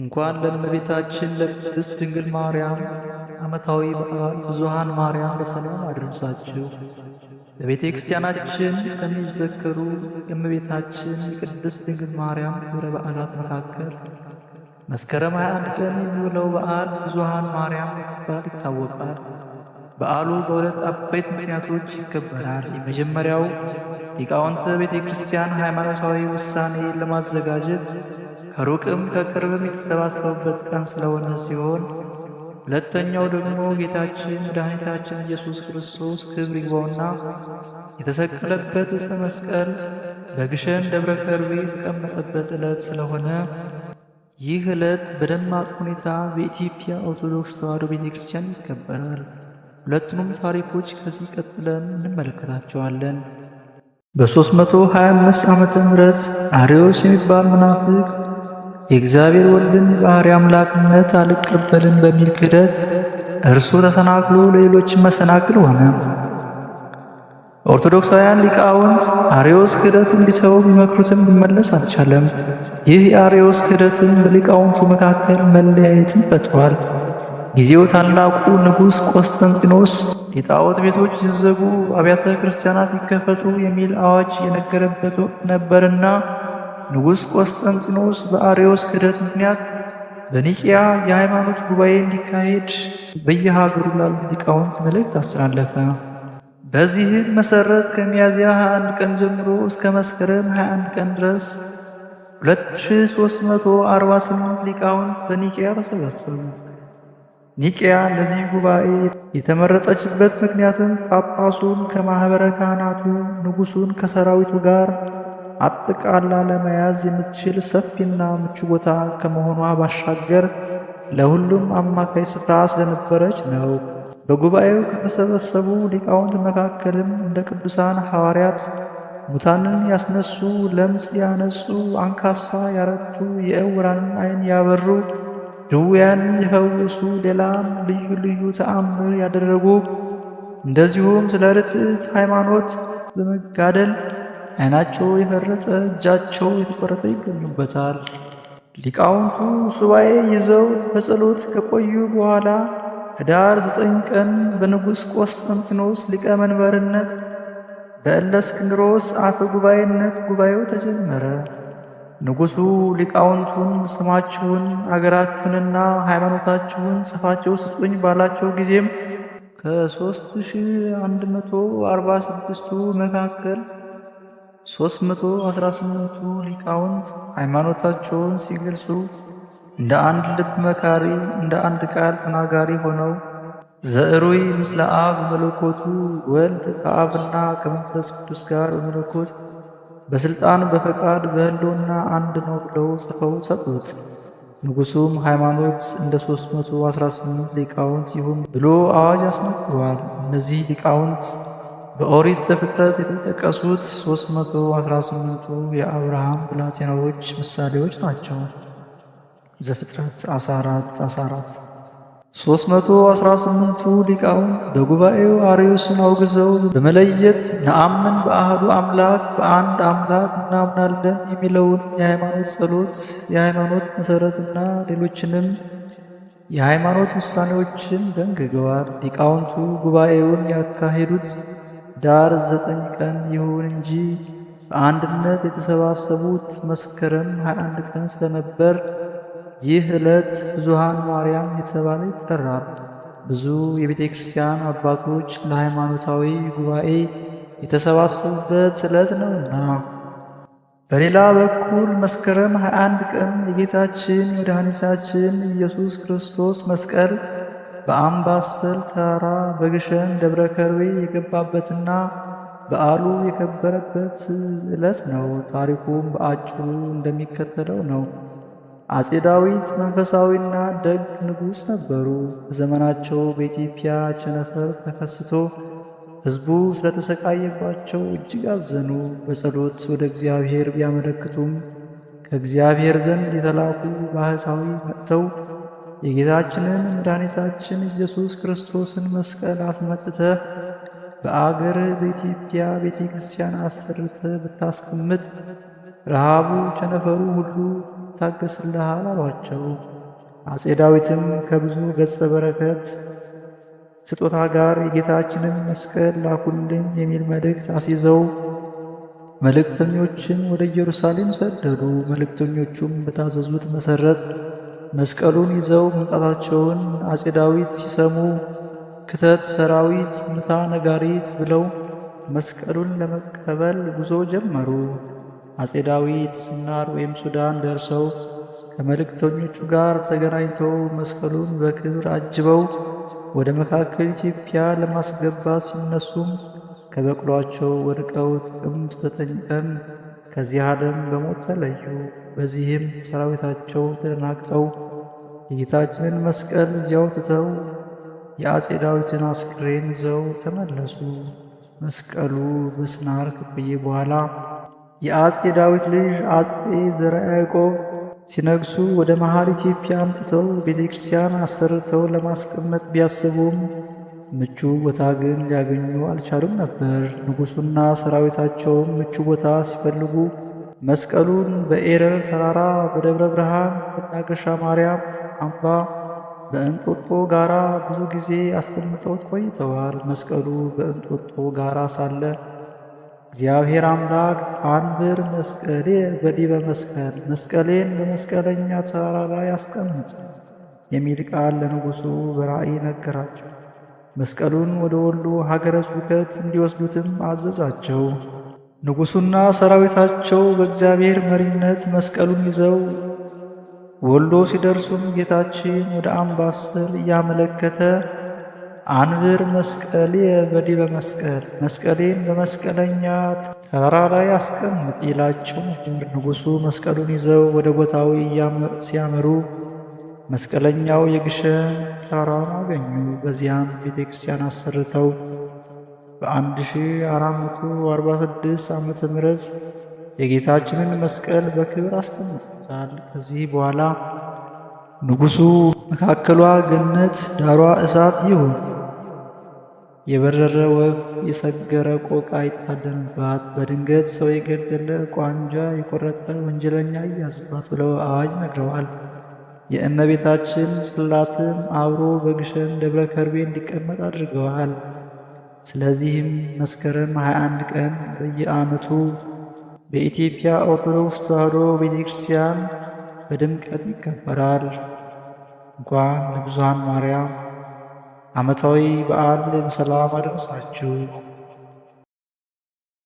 እንኳን ለእመቤታችን ለቅድስት ድንግል ማርያም ዓመታዊ በዓል ብዙኃን ማርያም በሰላም አደረሳችሁ። በቤተ ክርስቲያናችን ከሚዘከሩ የእመቤታችን የቅድስት ድንግል ማርያም ክብረ በዓላት መካከል መስከረም 21 ቀን የሚውለው በዓል ብዙኃን ማርያም በመባል ይታወቃል። በዓሉ በሁለት አበይት ምክንያቶች ይከበራል። የመጀመሪያው ሊቃውንተ ቤተ ክርስቲያን ሃይማኖታዊ ውሳኔ ለማዘጋጀት ከሩቅም ከቅርብም የተሰባሰቡበት ቀን ስለሆነ ሲሆን፣ ሁለተኛው ደግሞ ጌታችን መድኃኒታችን ኢየሱስ ክርስቶስ ክብር ይግባውና የተሰቀለበት ዕፀ መስቀል በግሸን ደብረ ከርቤ የተቀመጠበት ዕለት ስለሆነ ይህ ዕለት በደማቅ ሁኔታ በኢትዮጵያ ኦርቶዶክስ ተዋሕዶ ቤተ ክርስቲያን ይከበራል። ሁለቱንም ታሪኮች ከዚህ ቀጥለን እንመለከታቸዋለን። በ325 ዓመተ ምህረት አርዮስ የሚባል መናፍቅ የእግዚአብሔር ወልድን የባሕርይ አምላክነት አልቀበልም በሚል ክህደት እርሱ ተሰናክሎ ለሌሎች መሰናክል ሆነ። ኦርቶዶክሳውያን ሊቃውንት አርዮስ ክህደቱን እንዲተው ቢመክሩትም ሊመለስ አልቻለም። ይህ የአርዮስ ክህደትም በሊቃውንቱ መካከል መለያየትን ፈጥሯል። ጊዜው ታላቁ ንጉሥ ቆስጠንጢኖስ የጣዖት ቤቶች ይዘጉ፣ አብያተ ክርስቲያናት ይከፈቱ የሚል አዋጅ የነገረበት ወቅት ነበርና ንጉሥ ቆስጠንጢኖስ በአርዮስ ክህደት ምክንያት በኒቅያ የሃይማኖት ጉባኤ እንዲካሄድ በየሀገሩ ላሉ ሊቃውንት መልእክት አስተላለፈ። በዚህም መሠረት ከሚያዝያ 21 ቀን ጀምሮ እስከ መስከረም 21 ቀን ድረስ 2348 ሊቃውንት በኒቅያ ተሰበሰቡ። ኒቅያ ለዚህ ጉባኤ የተመረጠችበት ምክንያትም ጳጳሱን ከማኅበረ ካህናቱ፣ ንጉሡን ከሰራዊቱ ጋር አጠቃላ ለመያዝ የምትችል ሰፊና ምቹ ቦታ ከመሆኗ ባሻገር ለሁሉም አማካይ ስፍራ ስለነበረች ነው። በጉባኤው ከተሰበሰቡ ሊቃውንት መካከልም እንደ ቅዱሳን ሐዋርያት ሙታንን ያስነሱ፣ ለምጽ ያነጹ፣ አንካሳ ያረቱ፣ የዕውራንን ዓይን ያበሩ፣ ድውያንን የፈወሱ፣ ሌላም ልዩ ልዩ ተአምር ያደረጉ እንደዚሁም ስለ ርትዕት ሃይማኖት በመጋደል ዓይናቸው የፈረጠ እጃቸው የተቆረጠ ይገኙበታል። ሊቃውንቱ ሱባኤ ይዘው በጸሎት ከቆዩ በኋላ ኅዳር 9 ቀን በንጉሥ ቆስጠንጢኖስ ሊቀ መንበርነት በእለእስክንድሮስ አፈ ጉባኤነት ጉባኤው ተጀመረ። ንጉሡ ሊቃውንቱን ስማችሁን፣ አገራችሁንና ሃይማኖታችሁን ጽፋቸው ስጡኝ ባላቸው ጊዜም ከ3146ቱ መካከል 318ቱ ሊቃውንት ሃይማኖታቸውን ሲገልጹ እንደ አንድ ልብ መካሪ፣ እንደ አንድ ቃል ተናጋሪ ሆነው ዘዕሩይ ምስለ አብ በመለኮቱ ወልድ ከአብና ከመንፈስ ቅዱስ ጋር በመለኮት በሥልጣን በፈቃድ በሕልውና አንድ ነው ብለው ጽፈው ሰጡት። ንጉሡም ሃይማኖት እንደ 318 ሊቃውንት ይሁን ብሎ አዋጅ አስነግሯል። እነዚህ ሊቃውንት በኦሪት ዘፍጥረት የተጠቀሱት 318ቱ የአብርሃም ብላቴናዎች ምሳሌዎች ናቸው። ዘፍጥረት 14 318ቱ ሊቃውንት በጉባኤው አርዮስን አውግዘው በመለየት ነአምን በአሐዱ አምላክ በአንድ አምላክ እናምናለን የሚለውን የሃይማኖት ጸሎት፣ የሃይማኖት መሠረትና ሌሎችንም የሃይማኖት ውሳኔዎችን ደንግገዋል። ሊቃውንቱ ጉባኤውን ያካሄዱት ኅዳር 9 ቀን ይሁን እንጂ በአንድነት የተሰባሰቡት መስከረም 21 ቀን ስለነበር ይህ ዕለት ብዙኃን ማርያም የተባለ ይጠራል። ብዙ የቤተ ክርስቲያን አባቶች ለሃይማኖታዊ ጉባኤ የተሰባሰቡበት ዕለት ነውና። በሌላ በኩል መስከረም 21 ቀን የጌታችን የመድኃኒታችን ኢየሱስ ክርስቶስ መስቀል በአምባሰል ተራራ በግሸን ደብረ ከርቤ የገባበትና በዓሉ የከበረበት ዕለት ነው። ታሪኩም በአጭሩ እንደሚከተለው ነው። አፄ ዳዊት መንፈሳዊና ደግ ንጉሥ ነበሩ። በዘመናቸው በኢትዮጵያ ቸነፈር ተከስቶ ሕዝቡ ስለተሰቃየባቸው እጅግ አዘኑ። በጸሎት ወደ እግዚአብሔር ቢያመለክቱም ከእግዚአብሔር ዘንድ የተላኩ ባሕታዊ መጥተው የጌታችንን መድኃኒታችን ኢየሱስ ክርስቶስን መስቀል አስመጥተህ በአገርህ በኢትዮጵያ ቤተ ክርስቲያን አሰርተህ ብታስቀምጥ ረሃቡ ቸነፈሩ ሁሉ ይታገስልሃል አሏቸው። አፄ ዳዊትም ከብዙ ገጸ በረከት ስጦታ ጋር የጌታችንን መስቀል ላኩልኝ የሚል መልእክት አስይዘው መልእክተኞችን ወደ ኢየሩሳሌም ሰደዱ። መልእክተኞቹም በታዘዙት መሠረት መስቀሉን ይዘው መምጣታቸውን አፄ ዳዊት ሲሰሙ ክተት ሰራዊት፣ ምታ ነጋሪት ብለው መስቀሉን ለመቀበል ጉዞ ጀመሩ። አፄ ዳዊት ሲናር ወይም ሱዳን ደርሰው ከመልእክተኞቹ ጋር ተገናኝተው መስቀሉን በክብር አጅበው ወደ መካከል ኢትዮጵያ ለማስገባት ሲነሱም ከበቅሏቸው ወድቀው ጥቅምት 9 ቀን ከዚህ ዓለም በሞት ተለዩ። በዚህም ሰራዊታቸው ተደናግጠው የጌታችንን መስቀል እዚያው ትተው የአፄ ዳዊትን አስክሬን ይዘው ተመለሱ። መስቀሉ በስናር ከቆየ በኋላ የአፄ ዳዊት ልጅ አፄ ዘርዓ ያዕቆብ ሲነግሱ ወደ መሃል ኢትዮጵያ አምጥተው ቤተ ክርስቲያን አሰርተው ለማስቀመጥ ቢያስቡም ምቹ ቦታ ግን ሊያገኙ አልቻሉም ነበር። ንጉሡና ሰራዊታቸውም ምቹ ቦታ ሲፈልጉ መስቀሉን በኤረር ተራራ፣ በደብረ ብርሃን፣ በናገሻ ማርያም አምባ፣ በእንጦጦ ጋራ ብዙ ጊዜ አስቀምጠውት ቆይተዋል። መስቀሉ በእንጦጦ ጋራ ሳለ እግዚአብሔር አምላክ አንብር መስቀሌ በዲበ መስቀል፣ መስቀሌን በመስቀለኛ ተራራ ላይ አስቀምጥ የሚል ቃል ለንጉሡ በራእይ ነገራቸው። መስቀሉን ወደ ወሎ ሀገረ ስብከት እንዲወስዱትም አዘዛቸው። ንጉሡና ሰራዊታቸው በእግዚአብሔር መሪነት መስቀሉን ይዘው ወሎ ሲደርሱም ጌታችን ወደ አምባሰል እያመለከተ አንብር መስቀሌ በዲበ መስቀል፣ መስቀሌን በመስቀለኛ ተራራ ላይ አስቀምጥ ይላቸው ነበር። ንጉሡ መስቀሉን ይዘው ወደ ቦታው ሲያመሩ መስቀለኛው የግሸን ተራራን አገኙ። በዚያም ቤተ ክርስቲያን አሰርተው በ1446 ዓመተ ምህረት የጌታችንን መስቀል በክብር አስቀምጠውታል። ከዚህ በኋላ ንጉሡ መካከሏ ገነት ዳሯ እሳት ይሁን፣ የበረረ ወፍ የሰገረ ቆቃ ይታደንባት፣ በድንገት ሰው የገደለ ቋንጃ የቆረጠ ወንጀለኛ ይያዝባት ብለው አዋጅ ነግረዋል። የእመቤታችን ጽላትም አብሮ በግሸን ደብረ ከርቤ እንዲቀመጥ አድርገዋል። ስለዚህም መስከረም 21 ቀን በየዓመቱ በኢትዮጵያ ኦርቶዶክስ ተዋሕዶ ቤተ ክርስቲያን በድምቀት ይከበራል። እንኳን ለብዙኃን ማርያም ዓመታዊ በዓል በሰላም አደረሳችሁ።